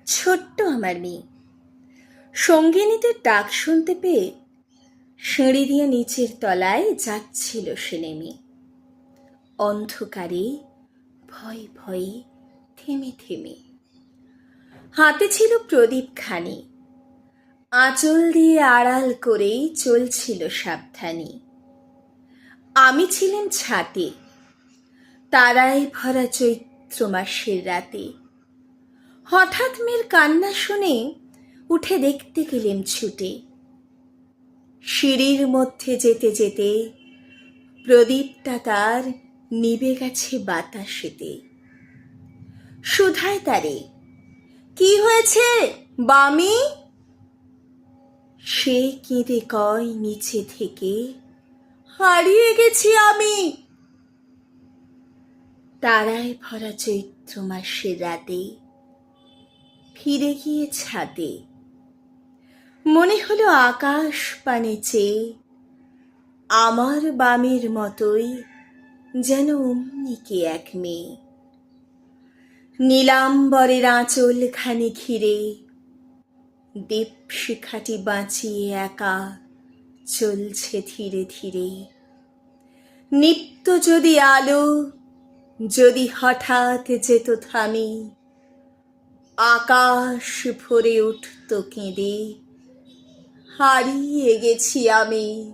ছোট্ট আমার মেয়ে সঙ্গিনীদের ডাক শুনতে পেয়ে সিঁড়ি দিয়ে নিচের তলায় যাচ্ছিল সে নেমে। অন্ধকারে ভয়ে ভয়ে থেমে থেমে হাতে ছিল প্রদীপখানি, আঁচল দিয়ে আড়াল করেই চলছিল সাবধানী। আমি ছিলাম ছাতে, তারায় ভরা চৈত্র মাসের রাতে। হঠাৎ মেয়ের কান্না শুনে উঠে দেখতে গেলেম ছুটে। সিঁড়ির মধ্যে যেতে যেতে প্রদীপটা তার নিভে গেছে বাতাসেতে। শুধায় তারে, কি হয়েছে বামি? সে কেঁদে কয় নিচে থেকে, হারিয়ে গেছি আমি। তারায় ভরা চৈত্র মাসের রাতে ফিরে গিয়ে ছাদে মনে হলো আকাশ পানে চেয়ে আমার বামের মতোই যেন অমনি কে এক মেয়ে। নীলাম্বরের আঁচল খানি ঘিরে দীপশিখাটি বাঁচিয়ে একা চলছে ধীরে ধীরে। নিত্য যদি আলো যদি হঠাৎ যেত থামি, আকাশ ভরে উঠত কেঁদে, হারিয়ে গেছি আমি।